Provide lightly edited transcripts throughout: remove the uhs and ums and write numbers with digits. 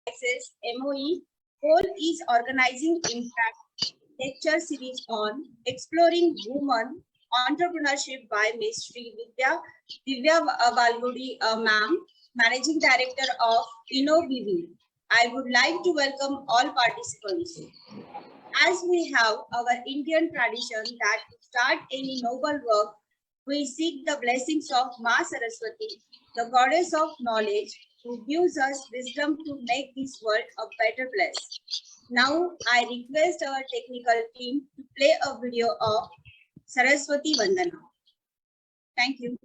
Access MOE. Goal is Organizing Impact lecture series on exploring women entrepreneurship by Ms.Sree Divya ma'am, Managing Director of Innovivi. I would like to welcome all participants. As we have our Indian tradition that to start any noble work, we seek the blessings of Ma Saraswati, the goddess of knowledge, who gives us wisdom to make this world a better place. Now, I request our technical team to play a video of Saraswati Vandana. Thank you.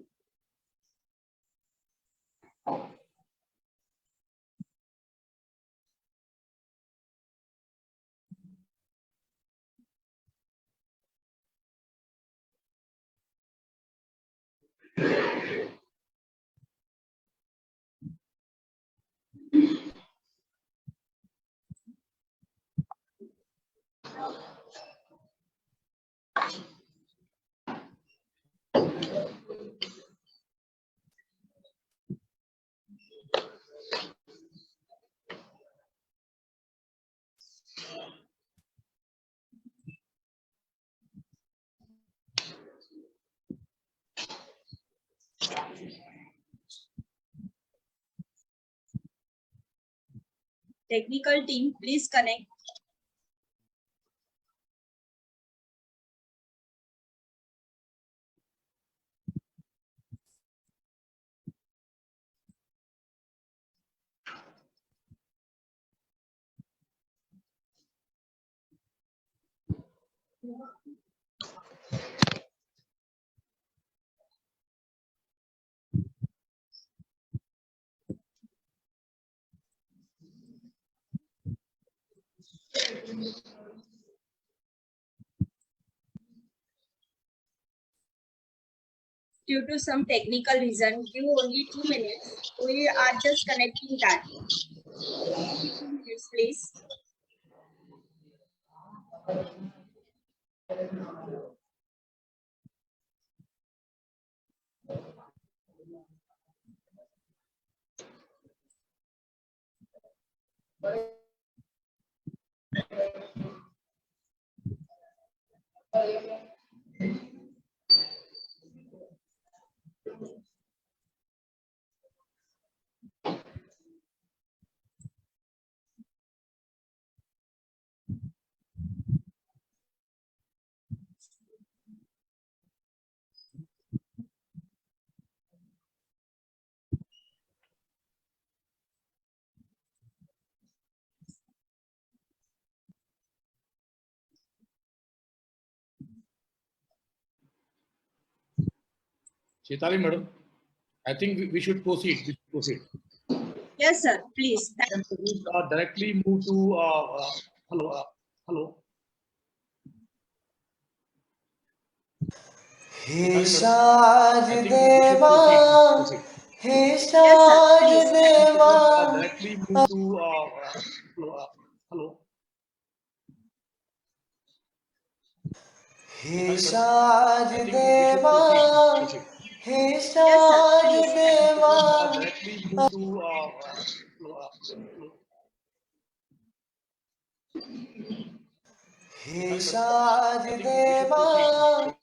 Technical team, please connect. Due to some technical reason, give only 2 minutes. We are just connecting that. 2 minutes, please. Chaitali madam, I think we should proceed. Yes, sir. Please. Directly move to hello. He SreeDivyaVadlapudi. He SreeDivyaVadlapudi. Directly move to hello. He SreeDivyaVadlapudi. He SreeDivyaVadlapudi. Directly move to He SreeDivyaVadlapudi.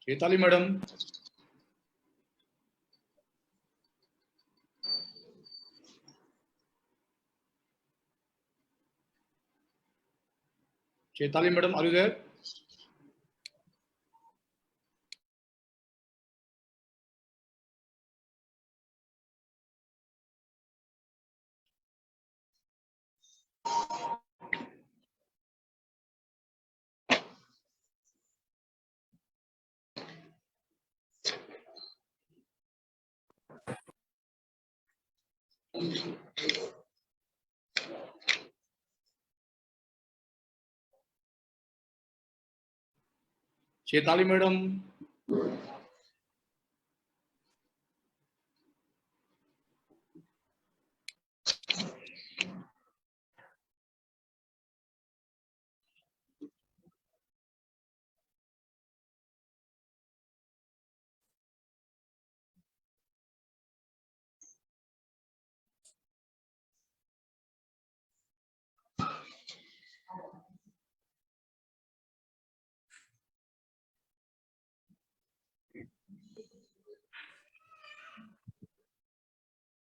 Chaitali madam. Chaitali madam, are you there? Chaitali madam.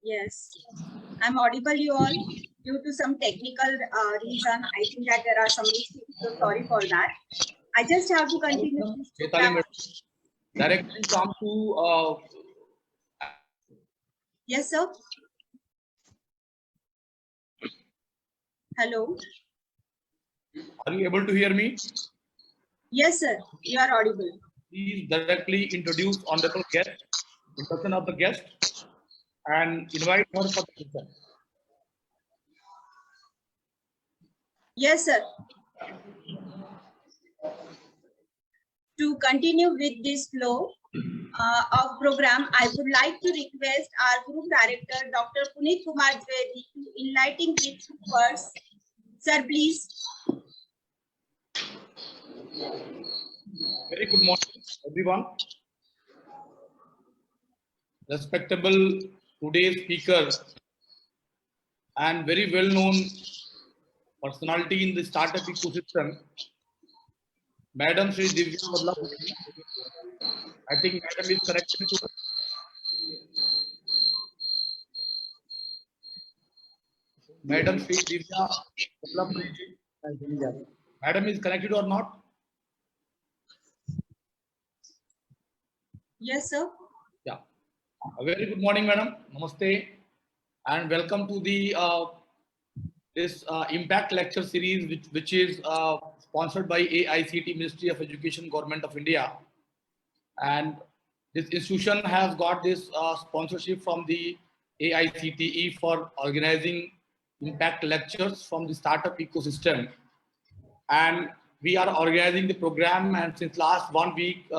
Yes. I'm audible, you all. Due to some technical reason, I think that there are some issues. So sorry for that. I just have to continue this Chaitali program. madam, directly come to Yes, sir. Hello. are you able to hear me? Yes, sir. You are audible. Please directly introduce honorable guest, introduction of the guest, and invite her for the session. Yes, sir. To continue with this flow of program, I would like to request our group director, Dr. Puneet Kumar Dwivedi, to enlighten with words. Sir, please. Very good morning, everyone. Respectable today's speaker and very well-known personality in the startup ecosystem, Ms.SreeDivyaVadlapudi. I think Madam is connected to us. Ms.SreeDivyaVadlapudi. Madam is connected or not? Yes, sir. Yeah. A very good morning, madam. Namaste, and welcome to the this impact lecture series, which is sponsored by AICTE, Ministry of Education, Government of India, and this institution has got this sponsorship from the AICTE for organizing impact lectures from the startup ecosystem, and we are organizing the program. And since last 1 week,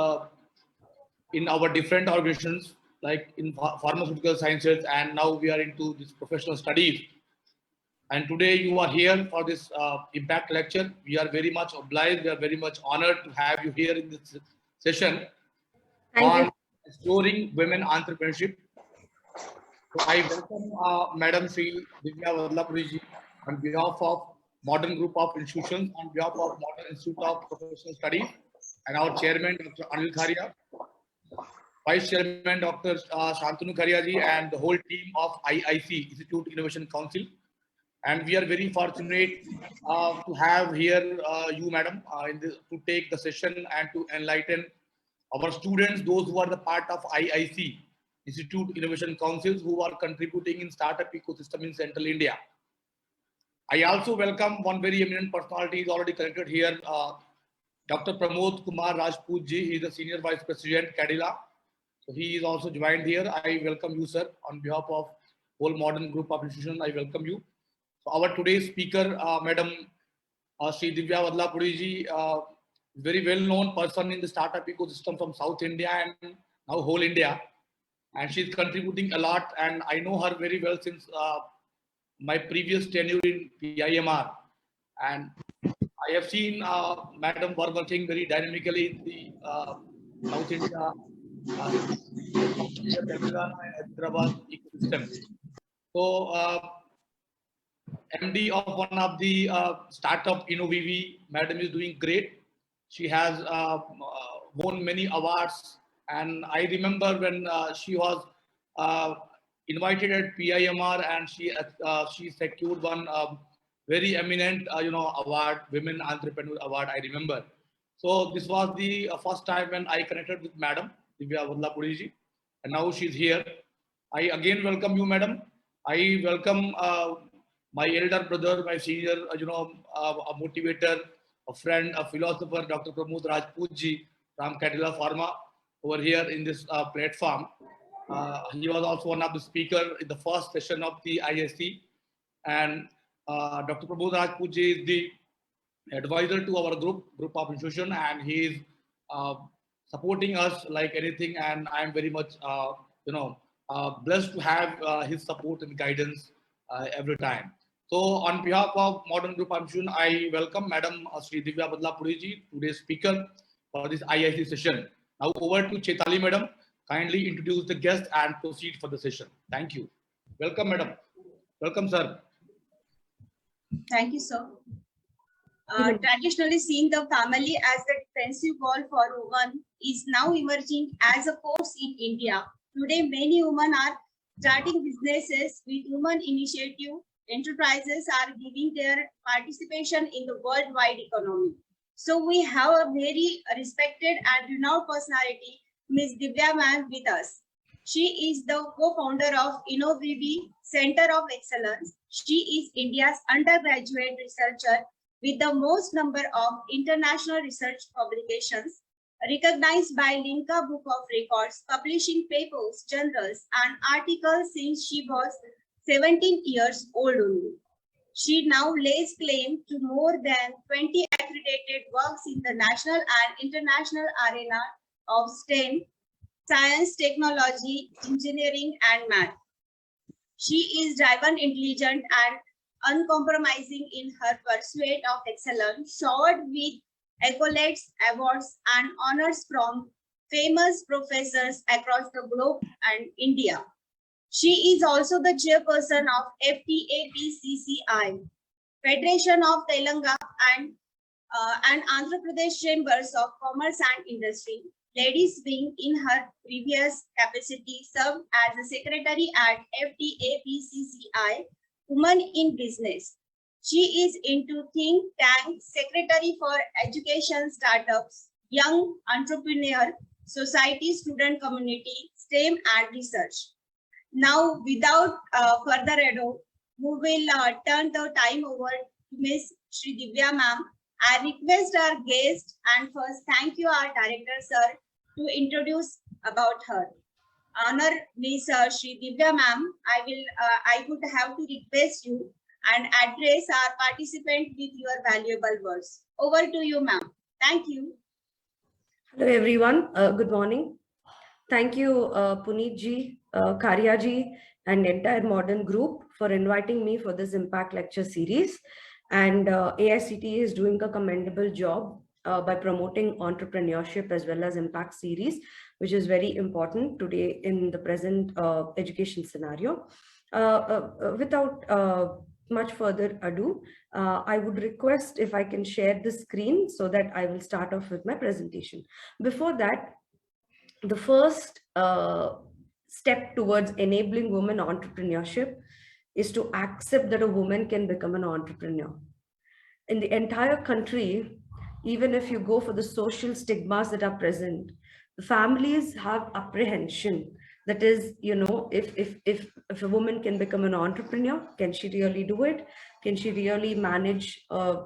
in our different organizations, like in pharmaceutical sciences, and now we are into this professional studies. And today you are here for this impact lecture. We are very much obliged. We are very much honored to have you here in this session on exploring women entrepreneurship. So I welcome Madam Sri Divya Vadlapudi on behalf of Modern Group of Institutions, on behalf of Modern Institute of Professional Studies, and our chairman, Dr. Anil Kharia, Vice Chairman Dr. Shantanu Karyaji, and the whole team of IIC, Institute Innovation Council. And we are very fortunate to have here you, madam, to take the session and to enlighten our students, those who are the part of IIC, Institute Innovation Councils, who are contributing in startup ecosystem in Central India. I also welcome one very eminent personality is already connected here, Dr. Pramod Kumar Rajput ji. He is the Senior Vice President, Cadila. So he is also joined here. I welcome you, sir, on behalf of whole Modern Group of Institutions. I welcome you. So our today's speaker, Madam Sri Divya Vadlapudi ji, very well-known person in the startup ecosystem from South India and now whole India, and she's contributing a lot. And I know her very well since my previous tenure in PIMR, and I have seen Madam working very dynamically in the South India, Telangana and Hyderabad ecosystem. So, MD of one of the startup Innovivi, Madam is doing great. She has won many awards, and I remember when she was invited at PIMR, and she secured one very eminent award, Women Entrepreneur Award. I remember. So this was the first time when I connected with Madam Divya Vadlapudi ji, and now she's here. I again welcome you, Madam. I welcome my elder brother, my senior, a motivator, a friend, a philosopher, Dr. Pramod Rajput ji from Cadila Pharma over here in this platform. He was also one of the speakers in the first session of the ISC. And Dr. Pramod Rajput ji is the advisor to our group of institution, and he is supporting us like anything. And I am very much, blessed to have his support and guidance every time. So on behalf of Modern Group of Institution, I welcome Madam Sri Divya Vadlapudi ji, today's speaker for this IIC session. Now over to Chaitali Madam. Kindly introduce the guest and proceed for the session. Thank you. Welcome, Madam. Welcome, sir. Thank you, sir. Traditionally seen the family as the defensive wall for women is now emerging as a force in India. Today, many women are starting businesses with women initiative. Enterprises are giving their participation in the worldwide economy. So we have a very respected and renowned personality, Ms. Divya ma'am, with us. She is the co-founder of Innovivi Center of Excellence. She is India's undergraduate researcher with the most number of international research publications, recognized by Linka Book of Records, publishing papers, journals, and articles since she was 17 years old only. She now lays claim to more than 20 accredited works in the national and international arena of STEM, science, technology, engineering, and math. She is driven, intelligent, and uncompromising in her pursuit of excellence, showered with accolades, awards, and honors from famous professors across the globe and India. She is also the chairperson of FTAPCCI, Federation of Telangana and Andhra Pradesh Chambers of Commerce and Industry. Ladies Wing, in her previous capacity, served as a secretary at FTAPCCI, Women in Business. She is into think tank, secretary for education startups, young entrepreneur, society, student community, STEM and research. Now, without further ado, we will turn the time over to Ms.Sree ma'am. I request our guest and first thank you our director sir to introduce about her. Honor Ms.Sree ma'am, I would have to request you and address our participant with your valuable words. Over to you, ma'am. Thank you. Hello, everyone. Good morning. Thank you, Puneet ji, Karya ji, and entire modern group for inviting me for this impact lecture series. And AICTE is doing a commendable job by promoting entrepreneurship as well as impact series, which is very important today in the present education scenario. Without much further ado, I would request if I can share the screen so that I will start off with my presentation. Before that, the first step towards enabling women entrepreneurship is to accept that a woman can become an entrepreneur. In the entire country, even if you go for the social stigmas that are present, the families have apprehension. That is, you know, if a woman can become an entrepreneur, can she really do it? Can she really manage,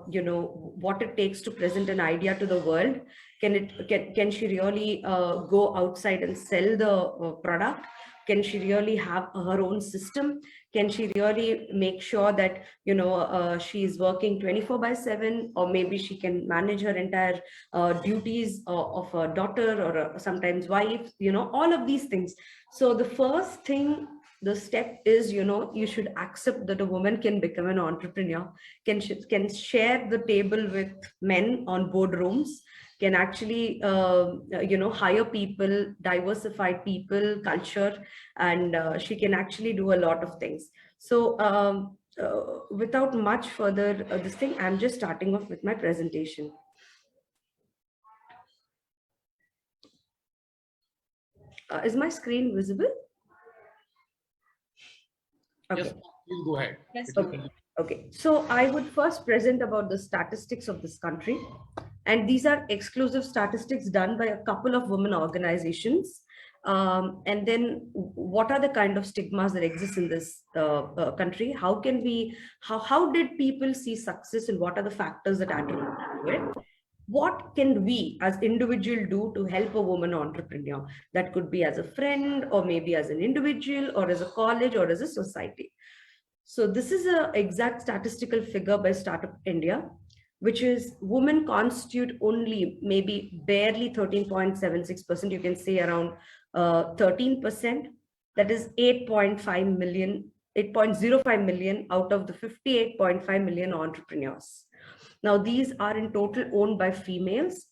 you know, what it takes to present an idea to the world? Can she really go outside and sell the product? Can she really have her own system? Can she really make sure that, you know, she is working 24/7, or maybe she can manage her entire duties of a daughter or sometimes wife, you know, all of these things. So the first thing, the step is, you know, you should accept that a woman can become an entrepreneur, can share the table with men on boardrooms, can actually, you know, hire people, diversified people, culture, and she can actually do a lot of things. So without much further this thing, I'm just starting off with my presentation. Is my screen visible? Okay. Yes, please go ahead. Yes, Okay. So I would first present about the statistics of this country. And these are exclusive statistics done by a couple of women organizations. And then what are the kind of stigmas that exist in this country? How can we, how did people see success, and what are the factors that attribute to it? What can we as individual do to help a woman entrepreneur? That could be as a friend, or maybe as an individual, or as a college, or as a society. So this is an exact statistical figure by Startup India, which is women constitute only maybe barely 13.76%. You can say around 13%. That is 8.5 million, 8.05 million out of the 58.5 million entrepreneurs. Now, these are in total owned by females.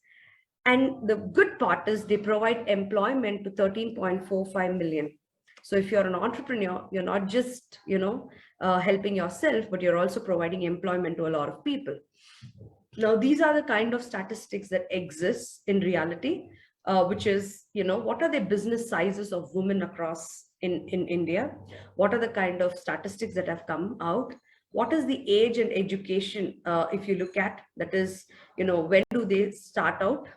And the good part is they provide employment to 13.45 million. So if you're an entrepreneur, you're not just, you know, helping yourself, but you're also providing employment to a lot of people. Now, these are the kind of statistics that exist in reality, which is, you know, what are the business sizes of women across in India? What are the kind of statistics that have come out? What is the age and education, if you look at, that is, when do they start out?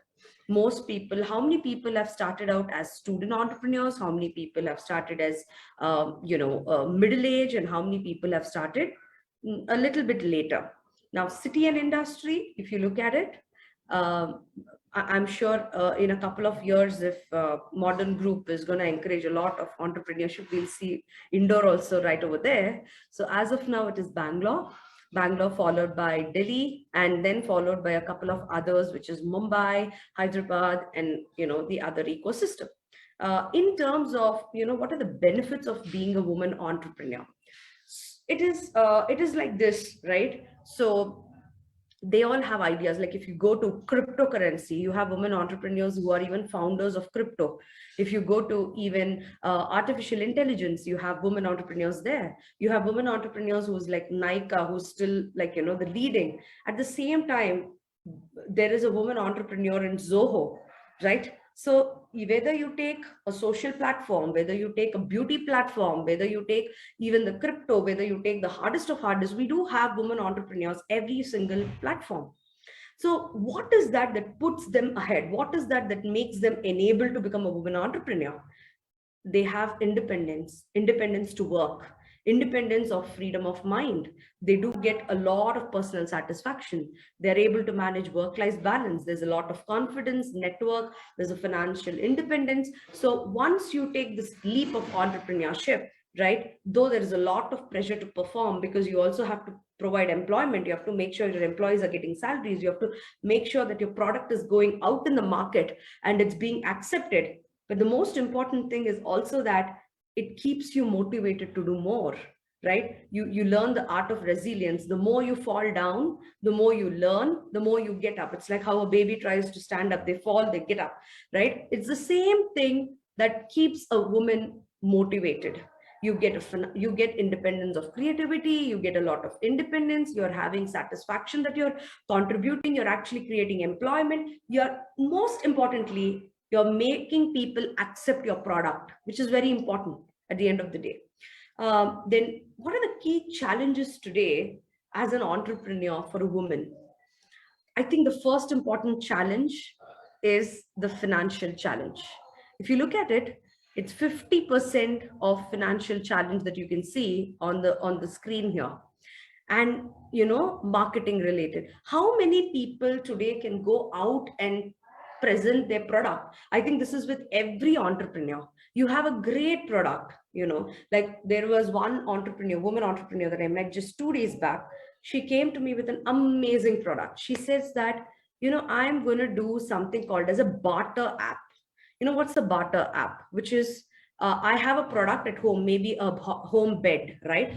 Most people, how many people have started out as student entrepreneurs? How many people have started as, middle age? And how many people have started a little bit later? Now, city and industry, if you look at it, I'm sure in a couple of years, if Modern Group is going to encourage a lot of entrepreneurship, we'll see Indore also right over there. So as of now, it is Bangalore followed by Delhi, and then followed by a couple of others, which is Mumbai, Hyderabad, and the other ecosystem. In terms of what are the benefits of being a woman entrepreneur? It is like this, right? So they all have ideas. Like if you go to cryptocurrency, you have women entrepreneurs who are even founders of crypto. If you go to even artificial intelligence, you have women entrepreneurs there. You have women entrepreneurs who's like Nika, who's still like, the leading. At the same time, there is a woman entrepreneur in Zoho, right? So whether you take a social platform, whether you take a beauty platform, whether you take even the crypto, whether you take the hardest of hardest, we do have women entrepreneurs every single platform. So what is that puts them ahead? What is that makes them enabled to become a woman entrepreneur? They have independence to work, independence of freedom of mind. They do get a lot of personal satisfaction. They're able to manage work-life balance. There's a lot of confidence, network, there's a financial independence. So once you take this leap of entrepreneurship, right, though there is a lot of pressure to perform, because you also have to provide employment, you have to make sure your employees are getting salaries, you have to make sure that your product is going out in the market and it's being accepted. But the most important thing is also that it keeps you motivated to do more, right? You learn the art of resilience. The more you fall down, the more you learn, the more you get up. It's like how a baby tries to stand up, they fall, they get up, right? It's the same thing that keeps a woman motivated. You get independence of creativity, you get a lot of independence, you're having satisfaction that you're contributing, you're actually creating employment, you're most importantly, you're making people accept your product, which is very important at the end of the day. Then what are the key challenges today as an entrepreneur for a woman? I think the first important challenge is the financial challenge. If you look at it, it's 50% of financial challenge that you can see on the screen here. And marketing related. How many people today can go out and present their product? I think this is with every entrepreneur. You have a great product, like there was one woman entrepreneur that I met just 2 days back. She came to me with an amazing product. She says that, I'm going to do something called as a barter app. What's the barter app? Which is, I have a product at home, maybe a home bed, right?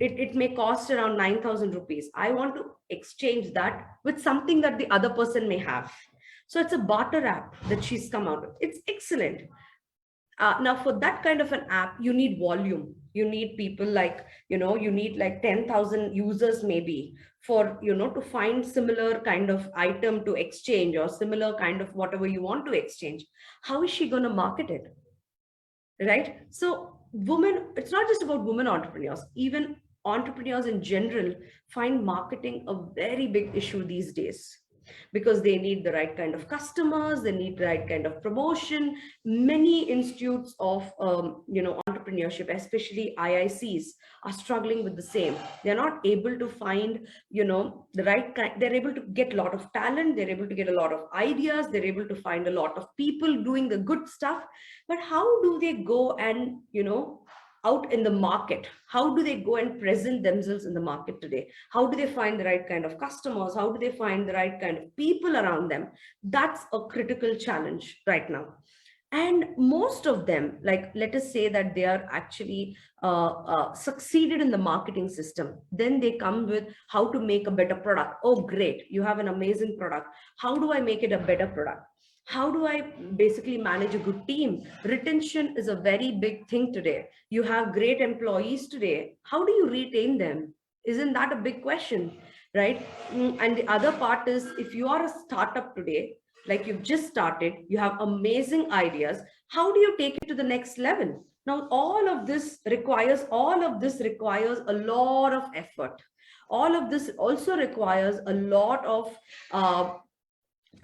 It may cost around 9,000 rupees. I want to exchange that with something that the other person may have. So it's a barter app that she's come out with. It's excellent. Now for that kind of an app, you need volume. You need people like, you need like 10,000 users maybe for, to find similar kind of item to exchange or similar kind of whatever you want to exchange. How is she going to market it? Right? So women, it's not just about women entrepreneurs, even entrepreneurs in general find marketing a very big issue these days, because they need the right kind of customers, they need the right kind of promotion. Many institutes of entrepreneurship, especially IICs, are struggling with the same. They're not able to find the right kind. They're able to get a lot of talent, they're able to get a lot of ideas, they're able to find a lot of people doing the good stuff, but how do they go and out in the market? How do they go and present themselves in the market today? How do they find the right kind of customers? How do they find the right kind of people around them? That's a critical challenge right now. And most of them, like, let us say that they are actually succeeded in the marketing system. Then they come with how to make a better product. Oh, great. You have an amazing product. How do I make it a better product? How do I basically manage a good team? Retention is a very big thing today. You have great employees today. How do you retain them? Isn't that a big question, right? And the other part is, if you are a startup today, like you've just started, you have amazing ideas. How do you take it to the next level? Now, all of this requires a lot of effort. All of this also requires a lot of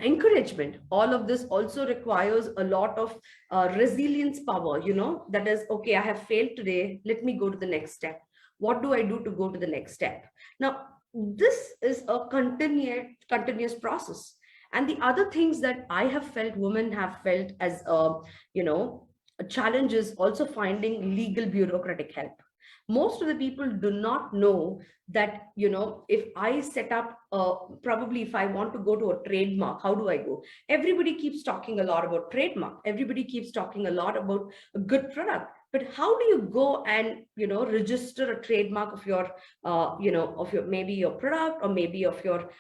encouragement. All of this also requires a lot of resilience power, that is, okay, I have failed today, let me go to the next step. What do I do to go to the next step? Now, this is a continuous process. And the other things that I have felt, women have felt as a challenge is also finding legal bureaucratic help. Most of the people do not know that, if I set up, probably if I want to go to a trademark, how do I go? Everybody keeps talking a lot about trademark. Everybody keeps talking a lot about a good product. But how do you go and, register a trademark of your, of your, maybe your product, or maybe of your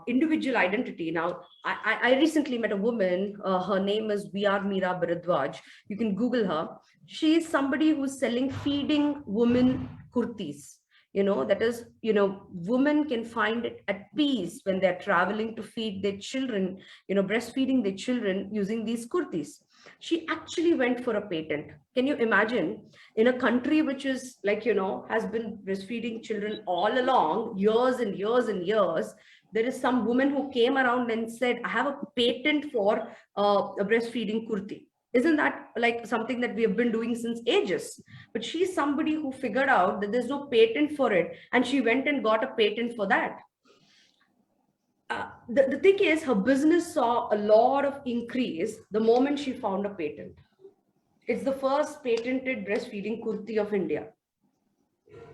individual identity? Now, I recently met a woman, her name is Mira Bharadwaj. You can Google her. She is somebody who's selling feeding women kurtis. That is, women can find it at peace when they're traveling to feed their children, breastfeeding their children using these kurtis. She actually went for a patent. Can you imagine, in a country which is like, has been breastfeeding children all along, years and years and years, there is some woman who came around and said, I have a patent for a breastfeeding kurti. Isn't that like something that we have been doing since ages? But she's somebody who figured out that there's no patent for it, and she went and got a patent for that. The thing is, her business saw a lot of increase the moment she found a patent. It's the first patented breastfeeding kurti of India.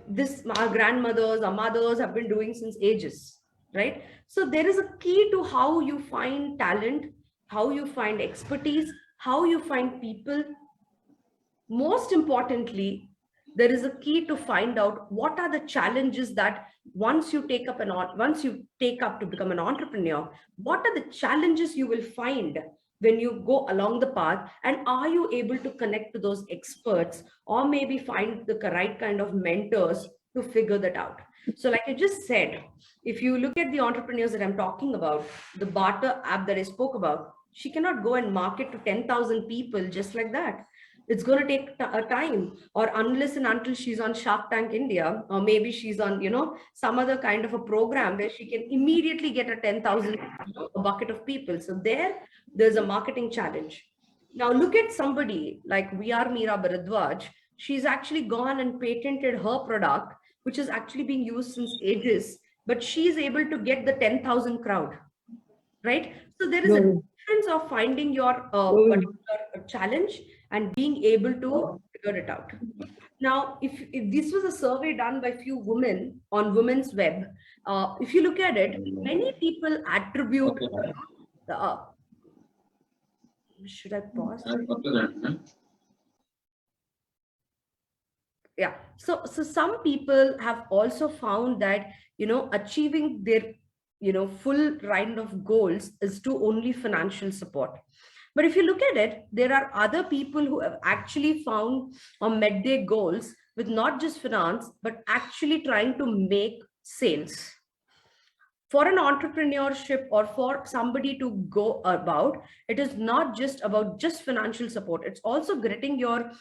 This our grandmothers, our mothers have been doing since ages, right? So there is a key to how you find talent, how you find expertise, how you find people. Most importantly, there is a key to find out what are the challenges that once you take up to become an entrepreneur, what are the challenges you will find when you go along the path, and are you able to connect to those experts, or maybe find the right kind of mentors to figure that out. So like I just said, if you look at the entrepreneurs that I'm talking about, the barter app that I spoke about, she cannot go and market to 10,000 people just like that. It's going to take a time, or unless and until she's on Shark Tank India, or maybe she's on, some other kind of a program where she can immediately get a 10,000 a bucket of people. So there's a marketing challenge. Now look at somebody like Mira Bharadwaj. She's actually gone and patented her product, which is actually being used since ages, but she's able to get the 10,000 crowd, right? So there is a difference of finding your particular challenge and being able to figure it out. Now, if this was a survey done by few women on Women's Web, if you look at it, many people attribute should I pause? Yeah. So some people have also found that, achieving their, full round of goals is to only financial support. But if you look at it, there are other people who have actually found or met their goals with not just finance, but actually trying to make sales. For an entrepreneurship, or for somebody to go about, it is not just about just financial support. It's also getting your,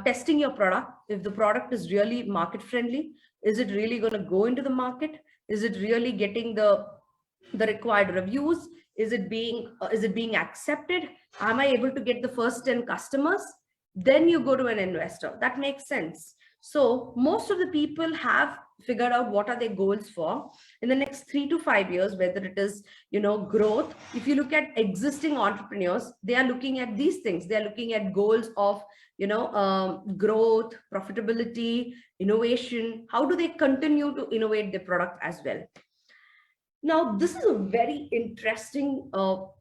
testing your product. If the product is really market friendly, is it really going to go into the market? Is it really getting the required reviews? Is it being accepted? Am I able to get the first 10 customers? Then you go to an investor. That makes sense. So most of the people have figured out what are their goals for in the next 3 to 5 years, whether it is, growth. If you look at existing entrepreneurs, they are looking at these things. They are looking at goals of, growth, profitability, innovation. How do they continue to innovate their product as well? Now, this is a very interesting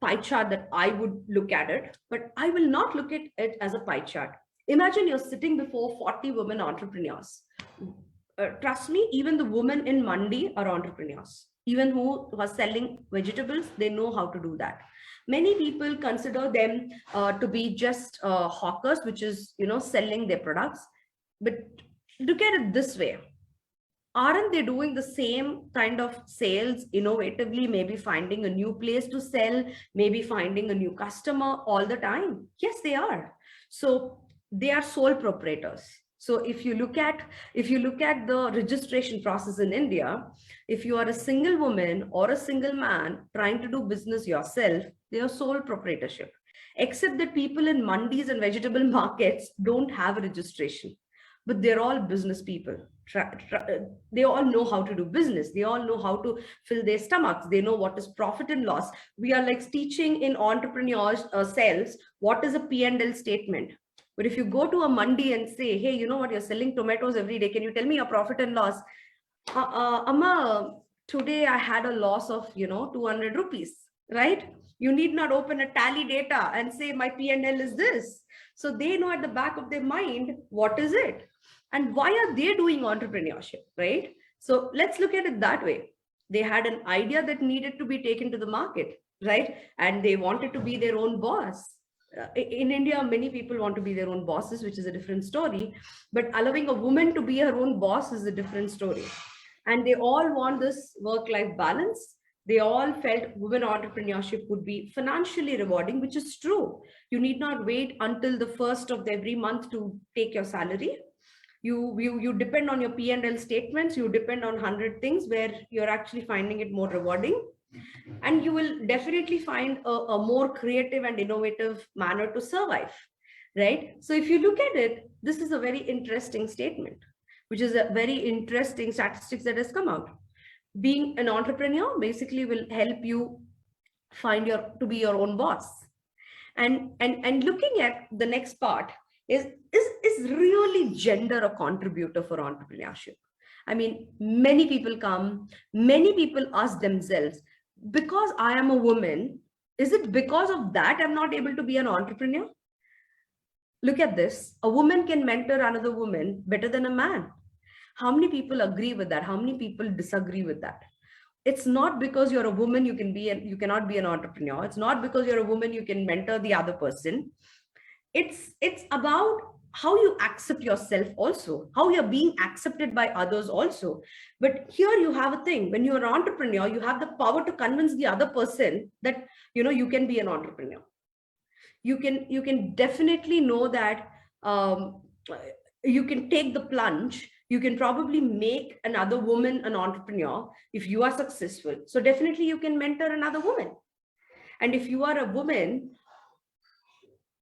pie chart that I would look at it, but I will not look at it as a pie chart. Imagine you're sitting before 40 women entrepreneurs. Trust me, even the women in Mandi are entrepreneurs. Even who are selling vegetables, they know how to do that. Many people consider them to be just hawkers, which is, selling their products. But look at it this way. Aren't they doing the same kind of sales innovatively, maybe finding a new place to sell, maybe finding a new customer all the time? Yes, they are. So they are sole proprietors. So if you look at the registration process in India, if you are a single woman or a single man trying to do business yourself, they are sole proprietorship. Except that people in mandis and vegetable markets don't have a registration, but they're all business people. They all know how to do business. They all know how to fill their stomachs. They know what is profit and loss. We are like teaching in entrepreneurs cells what is a P&L statement. But if you go to a mandi and say, hey, you know what, you're selling tomatoes every day, can you tell me your profit and loss? Amma, today I had a loss of 200 rupees, right? You need not open a tally data and say my P&L is this. So they know at the back of their mind what is it and why are they doing entrepreneurship, right? So let's look at it that way. They had an idea that needed to be taken to the market, right? And they wanted to be their own boss. In India, many people want to be their own bosses, which is a different story. But allowing a woman to be her own boss is a different story. And they all want this work-life balance. They all felt women entrepreneurship would be financially rewarding, which is true. You need not wait until the first of every month to take your salary. You depend on your P&L statements. You depend on 100 things where you're actually finding it more rewarding. And you will definitely find a more creative and innovative manner to survive, right? So if you look at it, this is a very interesting statement, which is a very interesting statistics that has come out. Being an entrepreneur basically will help you find to be your own boss. And looking at the next part is really gender a contributor for entrepreneurship? I mean, many people ask themselves, because I am a woman, is it because of that I'm not able to be an entrepreneur? Look at this. A woman can mentor another woman better than a man. How many people agree with that? How many people disagree with that? It's not because you're a woman you cannot be an entrepreneur. It's not because you're a woman you can mentor the other person. It's about how you accept yourself also, how you're being accepted by others also. But here you have a thing, when you're an entrepreneur, you have the power to convince the other person that, you can be an entrepreneur. You can definitely know that you can take the plunge. You can probably make another woman an entrepreneur if you are successful. So definitely you can mentor another woman. And if you are a woman,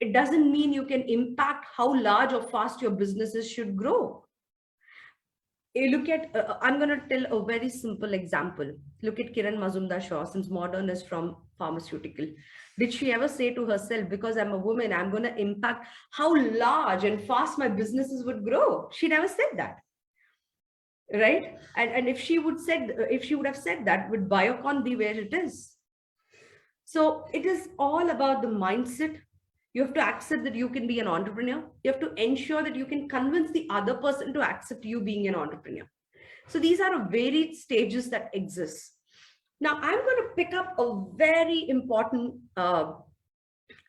it doesn't mean you can impact how large or fast your businesses should grow. You look at, I'm going to tell a very simple example. Look at Kiran Mazumdar-Shaw, since modern is from pharmaceutical. Did she ever say to herself, because I'm a woman, I'm going to impact how large and fast my businesses would grow? She never said that. Right? And if she would have said that, would Biocon be where it is? So it is all about the mindset. You have to accept that you can be an entrepreneur. You have to ensure that you can convince the other person to accept you being an entrepreneur. So these are varied stages that exist. Now, I'm going to pick up a very important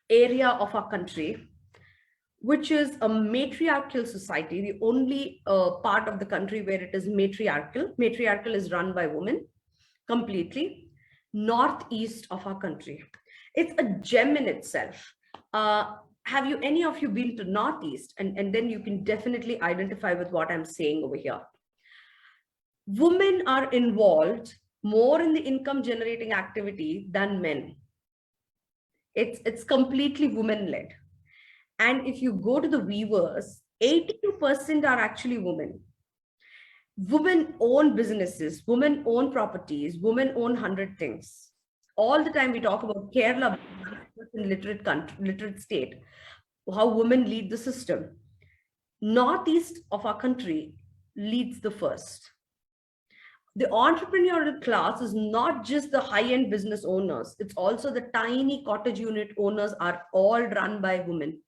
area of our country, which is a matriarchal society, the only part of the country where it is matriarchal. Matriarchal is run by women completely. Northeast of our country. It's a gem in itself. Have any of you been to Northeast? And then you can definitely identify with what I'm saying over here. Women are involved more in the income generating activity than men. It's completely women-led. And if you go to the weavers, 82% are actually women. Women own businesses, women own properties, women own 100 things. All the time we talk about Kerala, literate state, how women lead the system. Northeast of our country leads the first. The entrepreneurial class is not just the high-end business owners. It's also the tiny cottage unit owners are all run by women.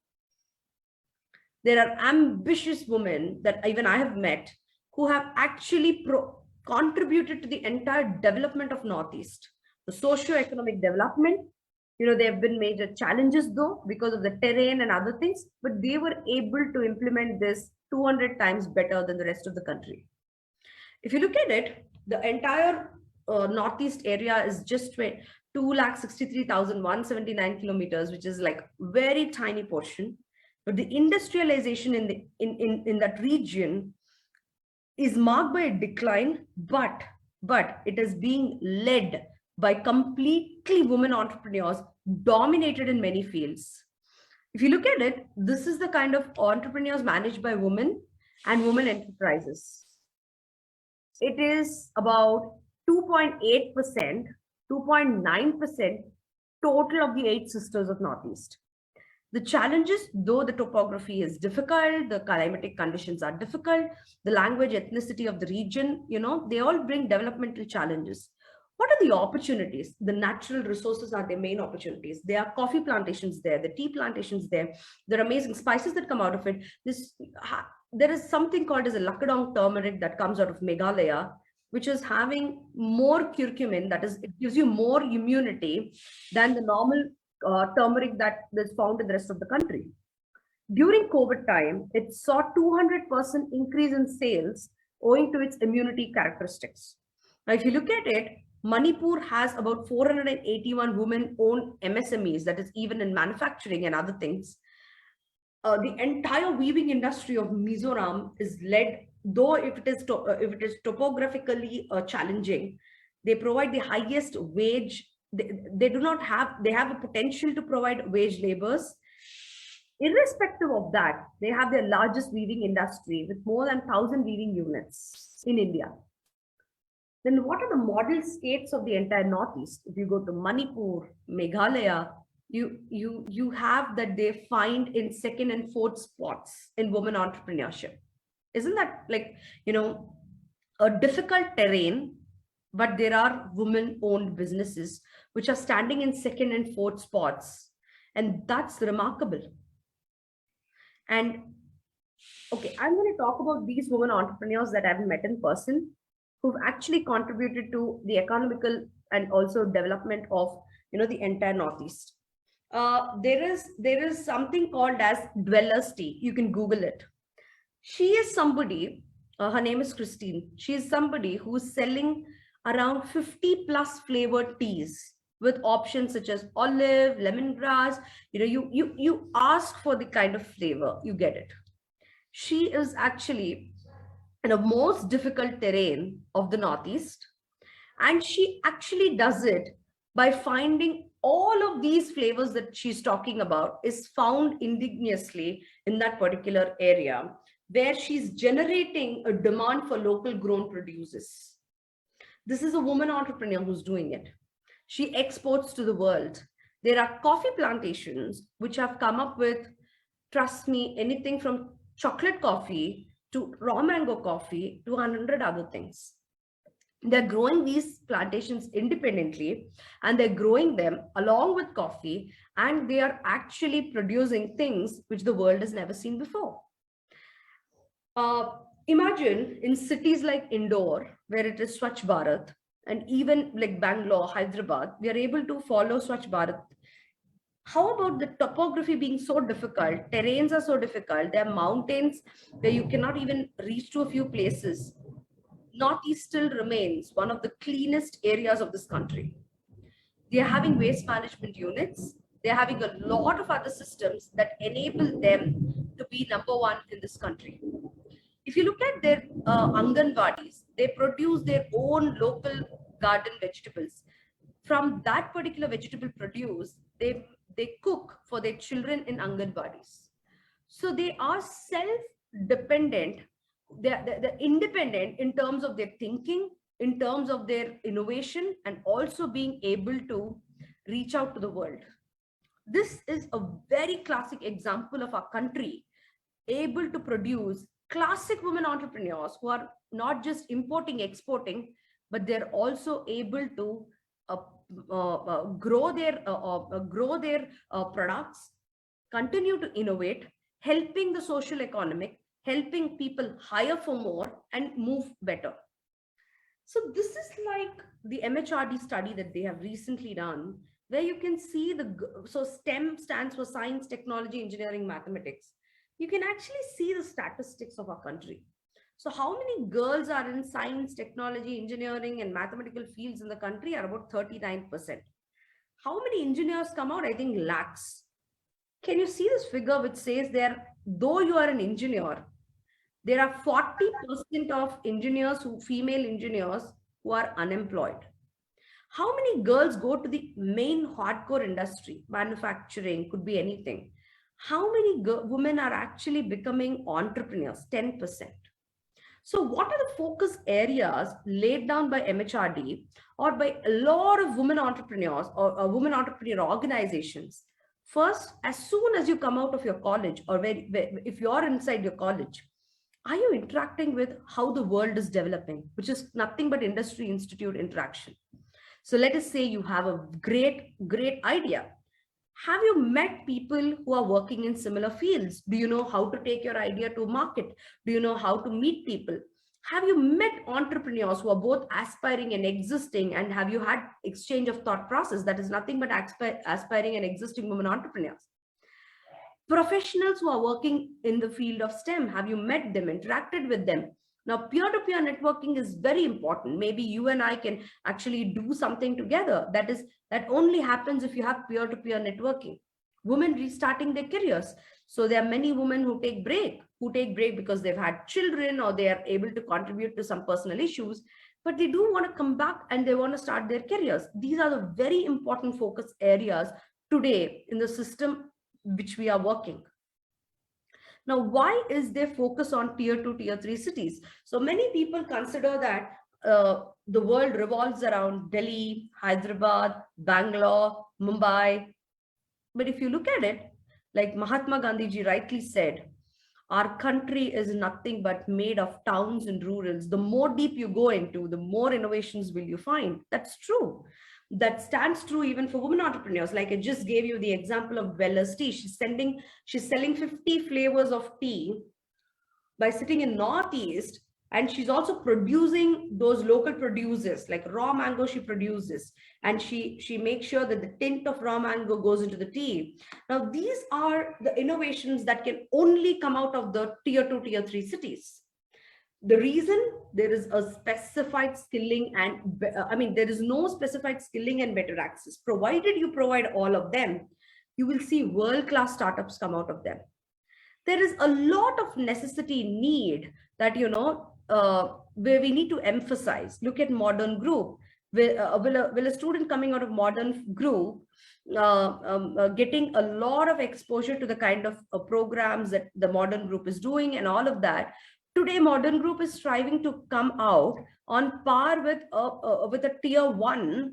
There are ambitious women that even I have met who have actually contributed to the entire development of Northeast. The socio-economic development, there have been major challenges though, because of the terrain and other things, but they were able to implement this 200 times better than the rest of the country. If you look at it, the entire Northeast area is just 2,63,179 kilometers, which is like very tiny portion. But the industrialization in that region is marked by a decline, but it is being led by completely women entrepreneurs dominated in many fields. If you look at it, this is the kind of entrepreneurs managed by women and women enterprises. It is about 2.8%, 2.9% total of the 8 sisters of Northeast. The challenges, though the topography is difficult, the climatic conditions are difficult, the language, ethnicity of the region, they all bring developmental challenges. What are the opportunities? The natural resources are their main opportunities. There are coffee plantations there, the tea plantations there. There are amazing spices that come out of it. There is something called as a Lakadong turmeric that comes out of Meghalaya, which is having more curcumin, that is, it gives you more immunity than the normal turmeric that is found in the rest of the country. During COVID time, it saw 200% increase in sales owing to its immunity characteristics. Now, if you look at it, Manipur has about 481 women-owned MSMEs, that is even in manufacturing and other things. The entire weaving industry of Mizoram is led, though if it is topographically challenging, they provide the highest wage. They have a potential to provide wage labors. Irrespective of that, they have their largest weaving industry with more than 1,000 weaving units in India. Then what are the model states of the entire Northeast? If you go to Manipur, Meghalaya, you have that they find in second and fourth spots in women entrepreneurship. Isn't that a difficult terrain? But there are women-owned businesses which are standing in second and fourth spots. And that's remarkable. And okay, I'm going to talk about these women entrepreneurs that I've met in person, who've actually contributed to the economical and also development of the entire Northeast. There is something called as Dweller's Tea. You can Google it. She is somebody, her name is Christine. She is somebody who's selling around 50 plus flavored teas with options such as olive, lemongrass. You ask for the kind of flavor, you get it. She is actually in the most difficult terrain of the Northeast, and she actually does it by finding all of these flavors that she's talking about is found indigenously in that particular area, where she's generating a demand for local grown produces. This is a woman entrepreneur who's doing it. She exports to the world. There are coffee plantations which have come up with, trust me, anything from chocolate coffee to raw mango coffee to 100 other things. They're growing these plantations independently, and they're growing them along with coffee, and they are actually producing things which the world has never seen before. Imagine in cities like Indore, where it is Swachh Bharat, and even like Bangalore, Hyderabad, we are able to follow Swachh Bharat. How about the topography being so difficult? Terrains are so difficult. There are mountains where you cannot even reach to a few places. Northeast still remains one of the cleanest areas of this country. They are having waste management units. They are having a lot of other systems that enable them to be number one in this country. If you look at their Anganwadis, they produce their own local garden vegetables. From that particular vegetable produce, they cook for their children in Anganwadis. So they are self-dependent. They're independent in terms of their thinking, in terms of their innovation, and also being able to reach out to the world. This is a very classic example of our country able to produce classic women entrepreneurs who are not just importing, exporting, but they're also able to grow their products, continue to innovate, helping the social economic, helping people hire for more and move better. So this is like the MHRD study that they have recently done, where you can see so STEM stands for science, technology, engineering, mathematics. You can actually see the statistics of our country. So how many girls are in science, technology, engineering, and mathematical fields in the country are about 39%. How many engineers come out? I think lakhs. Can you see this figure which says there, though you are an engineer, there are 40% of engineers, female engineers, who are unemployed. How many girls go to the main hardcore industry, manufacturing, could be anything? How many women are actually becoming entrepreneurs? 10%. So what are the focus areas laid down by MHRD or by a lot of women entrepreneurs or women entrepreneur organizations? First, as soon as you come out of your college, or if you're inside your college, are you interacting with how the world is developing, which is nothing but industry institute interaction? So let us say you have a great idea. Have you met people who are working in similar fields? Do you know how to take your idea to market? Do you know how to meet people? Have you met entrepreneurs who are both aspiring and existing, and have you had exchange of thought process that is nothing but aspiring and existing women entrepreneurs? Professionals who are working in the field of STEM, have you met them, interacted with them? Now, peer-to-peer networking is very important. Maybe you and I can actually do something together. That only happens if you have peer-to-peer networking. Women restarting their careers. So there are many women who take break because they've had children or they are able to contribute to some personal issues, but they do want to come back and they want to start their careers. These are the very important focus areas today in the system which we are working. Now, why is there focus on tier 2, tier 3 cities? So many people consider that the world revolves around Delhi, Hyderabad, Bangalore, Mumbai. But if you look at it, like Mahatma Gandhi ji rightly said, our country is nothing but made of towns and rurals. The more deep you go into, the more innovations will you find. That's true. That stands true even for women entrepreneurs. Like I just gave you the example of Weller's tea. She's selling 50 flavors of tea by sitting in Northeast, and she's also producing those local producers, like raw mango she produces, and she makes sure that the tint of raw mango goes into the tea. Now, these are the innovations that can only come out of the tier 2, tier 3 cities. The reason there is a specified skilling and there is no specified skilling and better access. Provided you provide all of them, you will see world-class startups come out of them. There is a lot of need that, where we need to emphasize. Look at modern group. Will a student coming out of modern group getting a lot of exposure to the kind of programs that the modern group is doing and all of that? Today, modern group is striving to come out on par with a tier 1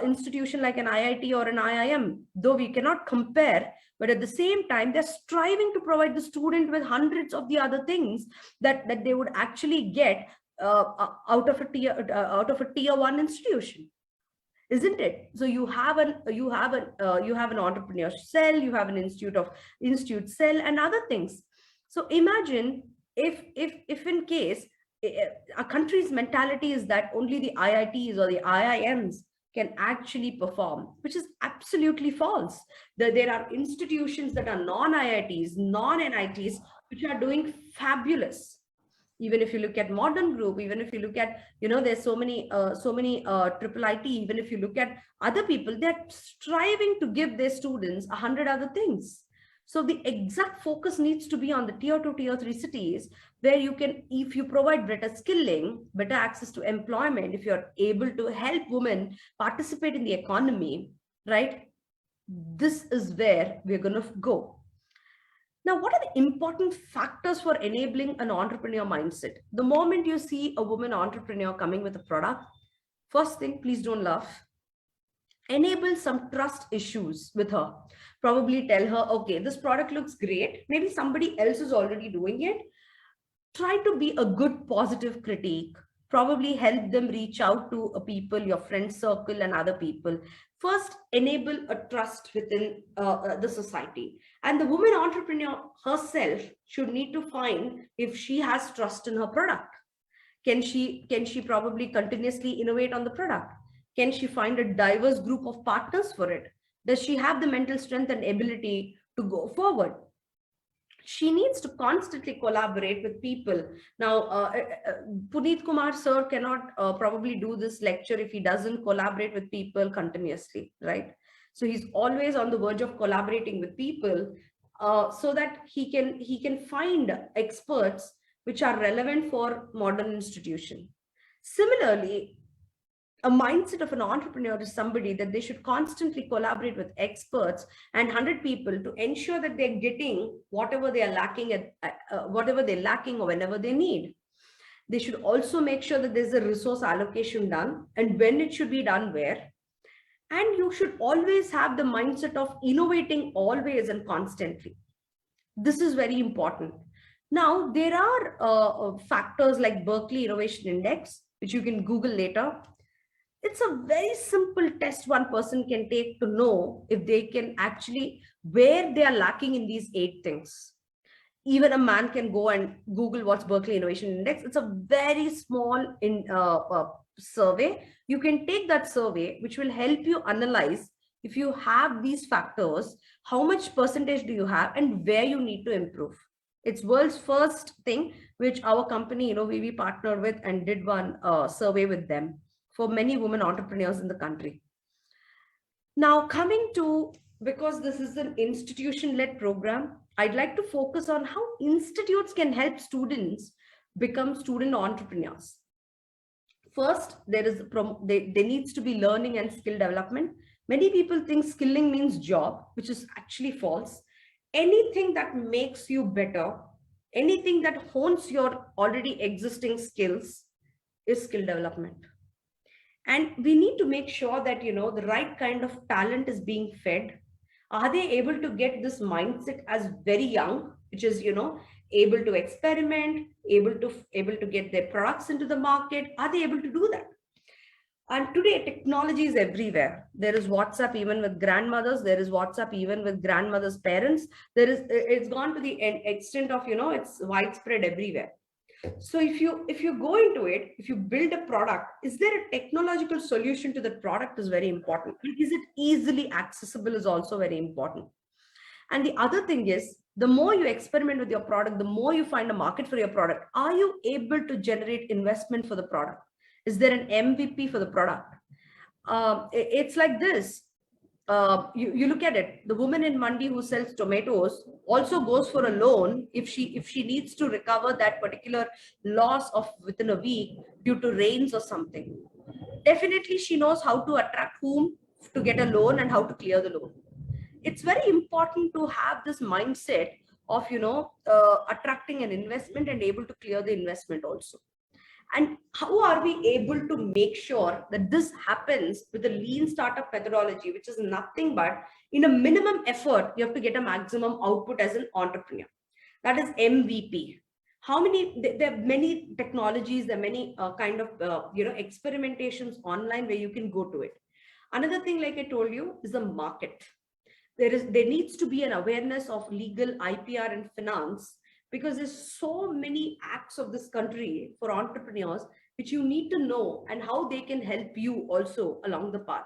institution like an IIT or an IIM, though we cannot compare. But at the same time, they're striving to provide the student with hundreds of the other things that they would actually get out of a tier 1 institution, isn't it? So you have an entrepreneur cell, you have an institute cell, and other things. So imagine if in case a country's mentality is that only the IITs or the IIMs can actually perform, which is absolutely false. There are institutions that are non-IITs, non-NITs, which are doing fabulous. Even if you look at modern group, even if you look at, there's so many triple IT, even if you look at other people, they're striving to give their students 100 other things. So the exact focus needs to be on the tier 2, tier 3 cities, where you can, if you provide better skilling, better access to employment, if you're able to help women participate in the economy, right? This is where we're going to go. Now, what are the important factors for enabling an entrepreneur mindset? The moment you see a woman entrepreneur coming with a product, first thing, please don't laugh. Enable some trust issues with her. Probably tell her, okay, this product looks great. Maybe somebody else is already doing it. Try to be a good, positive critique. Probably help them reach out to people, your friend circle and other people. First, enable a trust within the society. And the woman entrepreneur herself should need to find if she has trust in her product. Can she probably continuously innovate on the product? Can she find a diverse group of partners for it? Does she have the mental strength and ability to go forward? She needs to constantly collaborate with people. Now, Puneet Kumar sir cannot probably do this lecture if he doesn't collaborate with people continuously, right? So he's always on the verge of collaborating with people. so that he can find experts which are relevant for modern institution. Similarly, a mindset of an entrepreneur is somebody that they should constantly collaborate with experts and 100 people to ensure that they're getting whatever they are lacking whatever they're lacking or whenever they need. They should also make sure that there's a resource allocation done and when it should be done where. And you should always have the mindset of innovating always and constantly. This is very important. Now, there are factors like Berkeley Innovation Index, which you can Google later. It's a very simple test one person can take to know if they can actually, where they are lacking in these 8 things. Even a man can go and Google what's Berkeley Innovation Index. It's a very small survey. You can take that survey, which will help you analyze if you have these factors, how much percentage do you have and where you need to improve. It's world's first thing, which our company, Innovivi, partnered with and did one survey with them for many women entrepreneurs in the country. Now coming to, because this is an institution-led program, I'd like to focus on how institutes can help students become student entrepreneurs. First, there needs to be learning and skill development. Many people think skilling means job, which is actually false. Anything that makes you better, anything that hones your already existing skills is skill development. And we need to make sure that, the right kind of talent is being fed. Are they able to get this mindset as very young, which is, able to experiment, able to get their products into the market? Are they able to do that? And today technology is everywhere. There is WhatsApp even with grandmothers. There is WhatsApp even with grandmothers' parents. It's gone to the extent of, it's widespread everywhere. So if you go into it, if you build a product, is there a technological solution to that product is very important. Is it easily accessible is also very important. And the other thing is, the more you experiment with your product, the more you find a market for your product. Are you able to generate investment for the product? Is there an MVP for the product? It's like this. You look at it, the woman in Mandi who sells tomatoes also goes for a loan if she needs to recover that particular loss of within a week due to rains or something. Definitely she knows how to attract whom to get a loan and how to clear the loan. It's very important to have this mindset of attracting an investment and able to clear the investment also. And how are we able to make sure that this happens with the lean startup methodology, which is nothing but in a minimum effort, you have to get a maximum output as an entrepreneur. That is MVP. There are many technologies, there are many kind of, experimentations online where you can go to it. Another thing, like I told you, is the market. There needs to be an awareness of legal, IPR and finance, because there's so many acts of this country for entrepreneurs, which you need to know and how they can help you also along the path.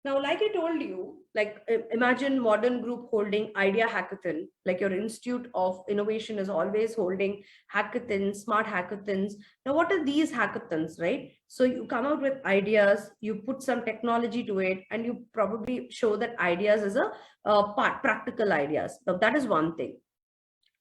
Now, like I told you, like imagine Modern Group holding Idea Hackathon, like your Institute of Innovation is always holding hackathons, smart hackathons. Now, what are these hackathons, right? So you come out with ideas, you put some technology to it, and you probably show that ideas as a practical ideas. Now, that is one thing.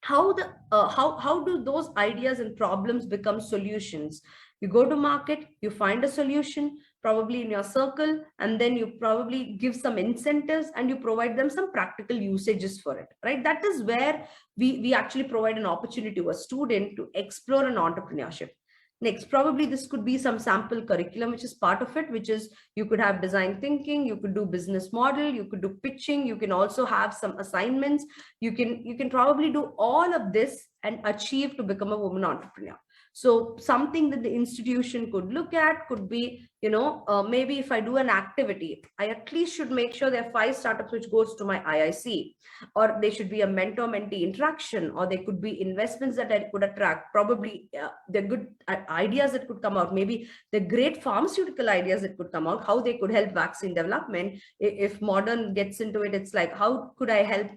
How do those ideas and problems become solutions? You go to market, you find a solution, probably in your circle, and then you probably give some incentives and you provide them some practical usages for it, right? That is where we actually provide an opportunity to a student to explore an entrepreneurship. Next, probably this could be some sample curriculum, which is part of it, which is you could have design thinking, you could do business model, you could do pitching, you can also have some assignments. You can probably do all of this and achieve to become a woman entrepreneur. So something that the institution could look at could be, maybe if I do an activity, I at least should make sure there are 5 startups which goes to my IIC, or there should be a mentor-mentee interaction, or there could be investments that I could attract. Probably the good ideas that could come out, maybe the great pharmaceutical ideas that could come out, how they could help vaccine development. If modern gets into it, it's like, how could I help,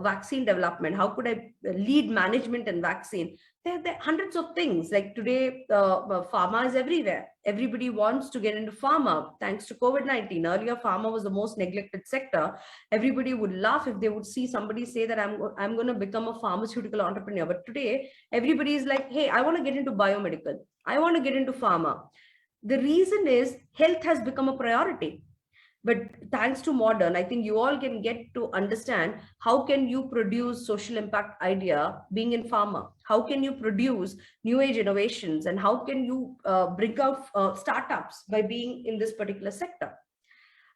vaccine development? How could I lead management and vaccine? there are hundreds of things. Like today, pharma is everywhere. Everybody wants to get into pharma thanks to COVID-19. Earlier, pharma was the most neglected sector. Everybody would laugh if they would see somebody say that I'm going to become a pharmaceutical entrepreneur. But today, everybody is like, hey, I want to get into biomedical. I want to get into pharma. The reason is health has become a priority. But thanks to modern, I think you all can get to understand how can you produce social impact idea being in pharma? How can you produce new age innovations, and how can you bring out startups by being in this particular sector?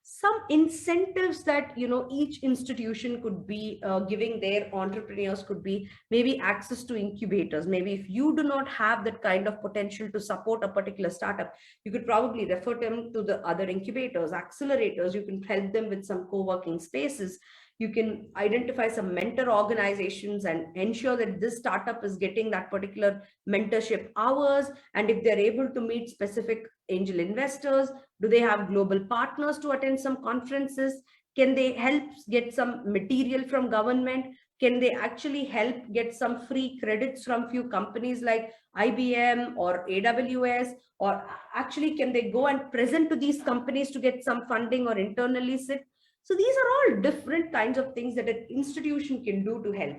Some incentives that each institution could be giving their entrepreneurs could be maybe access to incubators. Maybe if you do not have that kind of potential to support a particular startup, you could probably refer them to the other incubators, accelerators. You can help them with some co-working spaces. You can identify some mentor organizations and ensure that this startup is getting that particular mentorship hours. And if they're able to meet specific angel investors, do they have global partners to attend some conferences? Can they help get some material from government? Can they actually help get some free credits from few companies like IBM or AWS? Or actually, can they go and present to these companies to get some funding or internally sit? So these are all different kinds of things that an institution can do to help.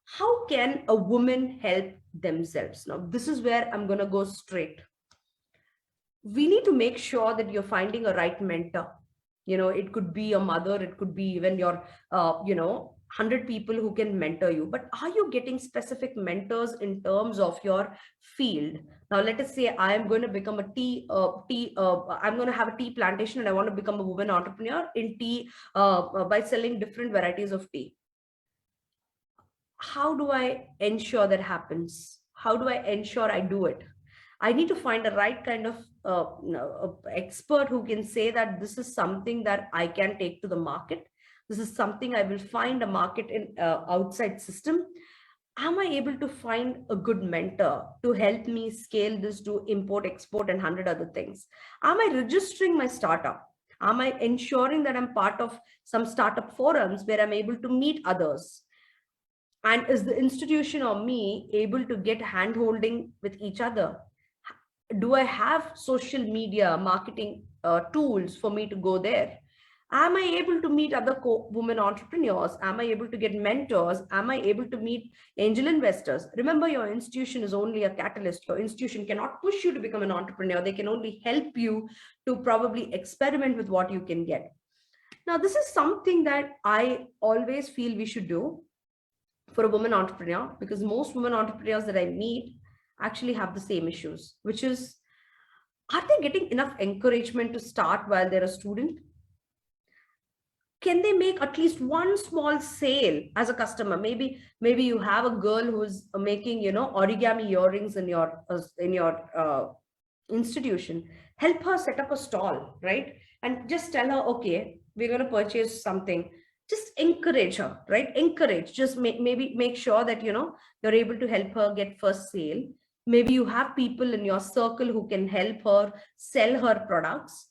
How can a woman help themselves? Now, this is where I'm going to go straight. We need to make sure that you're finding a right mentor. It could be a mother, it could be even your, 100 people who can mentor you. But are you getting specific mentors in terms of your field? Now, let us say I am going to become I'm going to have a tea plantation and I want to become a woman entrepreneur in tea by selling different varieties of tea. How do I ensure that happens? How do I ensure I do it? I need to find a right kind of expert who can say that this is something that I can take to the market. This is something I will find a market in outside system. Am I able to find a good mentor to help me scale this to import, export, and 100 other things? Am I registering my startup? Am I ensuring that I'm part of some startup forums where I'm able to meet others? And is the institution or me able to get hand-holding with each other? Do I have social media marketing tools for me to go there? Am I able to meet other women entrepreneurs? Am I able to get mentors? Am I able to meet angel investors? Remember, your institution is only a catalyst. Your institution cannot push you to become an entrepreneur. They can only help you to probably experiment with what you can get. Now, this is something that I always feel we should do for a woman entrepreneur, because most women entrepreneurs that I meet actually have the same issues, which is, are they getting enough encouragement to start while they're a student? Can they make at least one small sale as a customer? Maybe you have a girl who's making, origami earrings in your institution. Help her set up a stall, right? And just tell her, okay, we're going to purchase something. Just encourage her, right? Encourage. Just maybe make sure that, you're able to help her get first sale. Maybe you have people in your circle who can help her sell her products,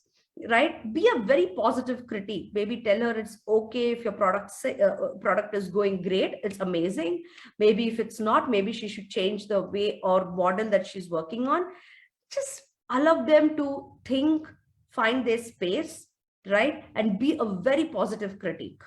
right? Be a very positive critique. Maybe tell her it's okay if your product is going great, it's amazing. Maybe if it's not, maybe she should change the way or model that she's working on. Just allow them to think, find their space, right? And be a very positive critique.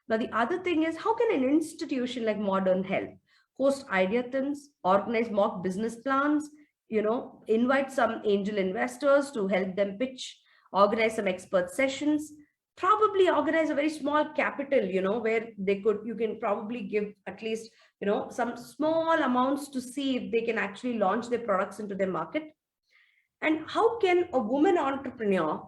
Now, the other thing is, how can an institution like Modern help? Host ideathons, organize mock business plans, invite some angel investors to help them pitch, organize some expert sessions, probably organize a very small capital, where you can probably give at least, some small amounts to see if they can actually launch their products into their market. And how can a woman entrepreneur,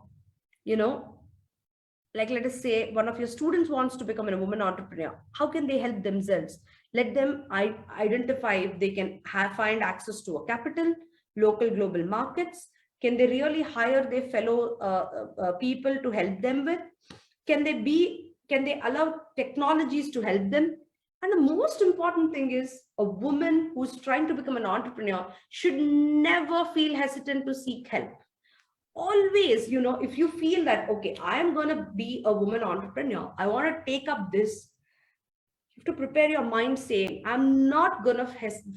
like let us say one of your students wants to become a woman entrepreneur, how can they help themselves? Let them identify if they can find access to a capital, local global markets. Can they really hire their fellow people to help them with? Can they allow technologies to help them? And the most important thing is, a woman who's trying to become an entrepreneur should never feel hesitant to seek help. Always, if you feel that, okay, I am going to be a woman entrepreneur, I want to take up this, You have to prepare your mind saying, I'm not going to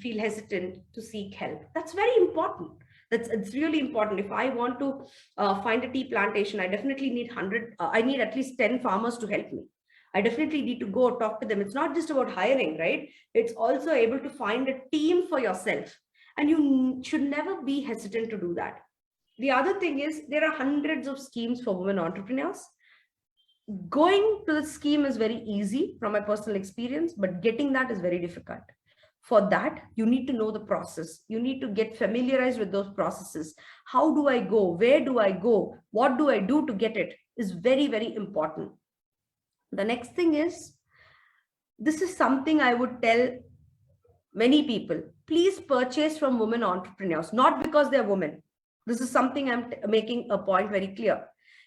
feel hesitant to seek help. That's very important. It's really important. If I want to find a tea plantation, I definitely need 100, I need at least 10 farmers to help me. I definitely need to go talk to them. It's not just about hiring, right? It's also able to find a team for yourself. And you should never be hesitant to do that. The other thing is there are hundreds of schemes for women entrepreneurs. Going to the scheme is very easy from my personal experience, but getting that is very difficult. For that, you need to know the process. You need to get familiarized with those processes. How do I go? Where do I go? What do I do to get it? Is very, very important. The next thing is, this is something I would tell many people. Please purchase from women entrepreneurs, not because they're women. This is something I'm making a point very clear.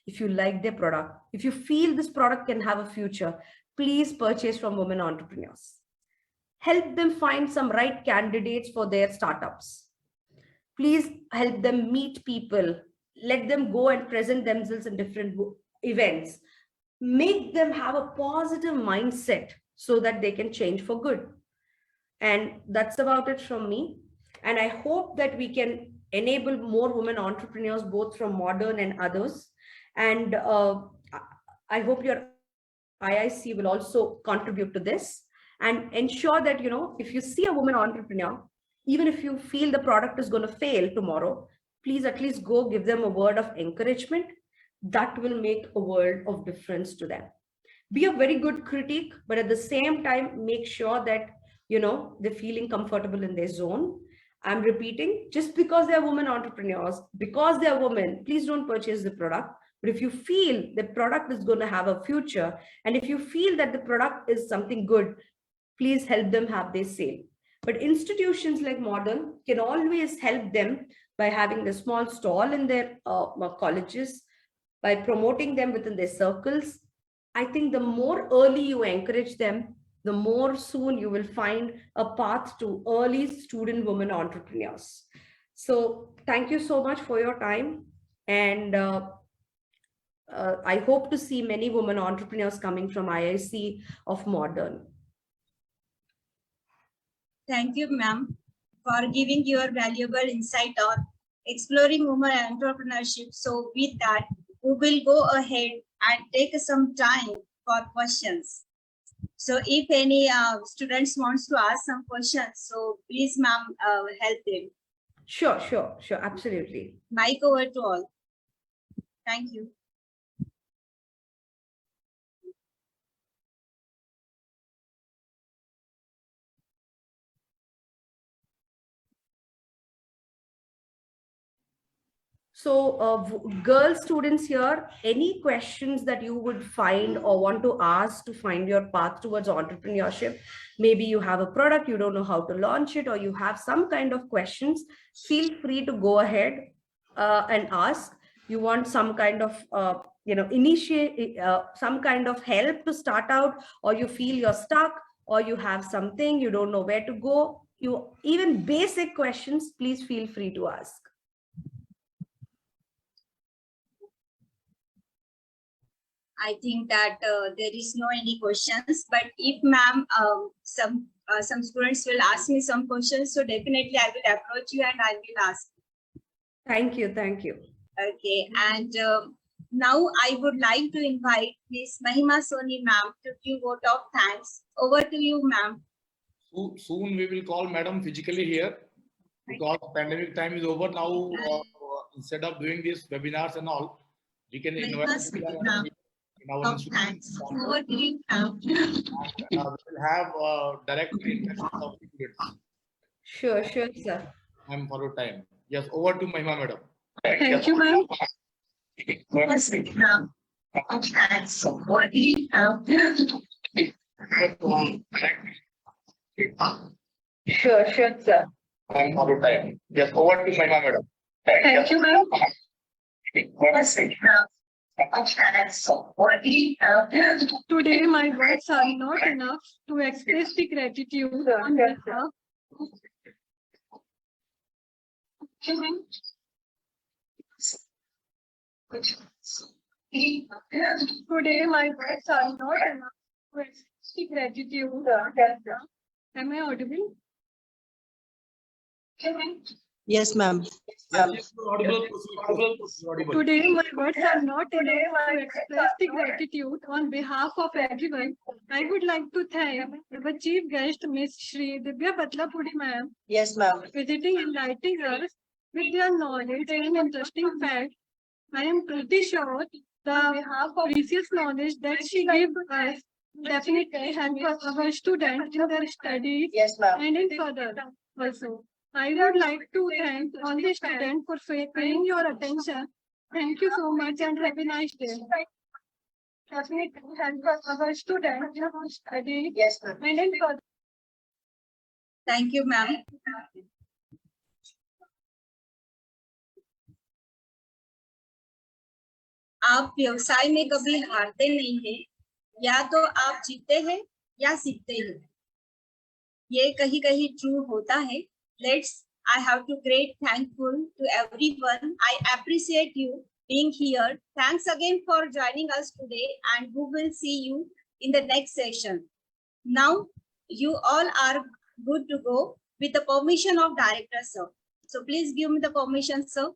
If you like their product, if you feel this product can have a future, please purchase from women entrepreneurs. Help them find some right candidates for their startups. Please help them meet people. Let them go and present themselves in different events. Make them have a positive mindset so that they can change for good. And that's about it from me. And I hope that we can enable more women entrepreneurs, both from modern and others. And I hope your IIC will also contribute to this and ensure that, if you see a woman entrepreneur, even if you feel the product is going to fail tomorrow, please at least go give them a word of encouragement. That will make a world of difference to them. Be a very good critique, but at the same time, make sure that, they're feeling comfortable in their zone. I'm repeating, just because they're women entrepreneurs, because they're women, please don't purchase the product. But if you feel the product is going to have a future, and if you feel that the product is something good, please help them have their sale. But institutions like Modern can always help them by having a small stall in their colleges, by promoting them within their circles. I think the more early you encourage them, the more soon you will find a path to early student women entrepreneurs. So thank you so much for your time. And I hope to see many women entrepreneurs coming from IIC of Modern. Thank you, ma'am, for giving your valuable insight on exploring women entrepreneurship. So with that, we will go ahead and take some time for questions. So if any students wants to ask some questions, so please, ma'am, help them. Sure, absolutely. Mic over to all. Thank you. So girl students here, any questions that you would find or want to ask to find your path towards entrepreneurship? Maybe you have a product, you don't know how to launch it, or you have some kind of questions, feel free to go ahead and ask. You want some kind of, initiate some kind of help to start out, or you feel you're stuck, or you have something, you don't know where to go. Even basic questions, please feel free to ask. I think that there is no any questions, but if ma'am, some students will ask me some questions, so definitely I will approach you and I will ask. Thank you. Okay, and now I would like to invite Ms. Mahima Soni ma'am to give vote of thanks. Over to you, ma'am. Soon we will call madam physically here, because pandemic time is over now. Instead of doing these webinars and all, we can invite in our institution. Over to you, ma'am. We will have direct interaction of students. Sure, sir. I'm for a time. Yes, over to Mahima madam. Thank you, ma'am. Sure, sir. I'm for a time. Yes, over to Mahima madam. Thank you, ma'am. Today, my words are not enough to express the gratitude on behalf. Today, my words are not enough to express gratitude. Am I audible? Yes, ma'am. Yes, you're audible. You're audible. Today, my words are not enough to express the gratitude on behalf of everyone. I would like to thank our chief guest, Ms.SreeDivyaVadlapudi, ma'am, Yes, ma'am. visiting and enlightening us with their knowledge and interesting facts. I am pretty sure the precious knowledge that she gave us definitely help our students in their studies Yes, ma'am. and in further also. I would like to thank all the students for paying your attention. Thank you so much and have a nice day. Definitely help our students in their studies Yes, ma'am. and in further. Thank you, ma'am. आप व्यवसाय में कभी हारते नहीं हैं, या तो आप जीतते हैं या सीखते हैं. ये कहीं कहीं ट्रू होता है. Let's. I have to great thankful to everyone. I appreciate you being here. Thanks again for joining us today, and we will see you in the next session. Now you all are good to go with the permission of director, sir. So please give me the permission, sir.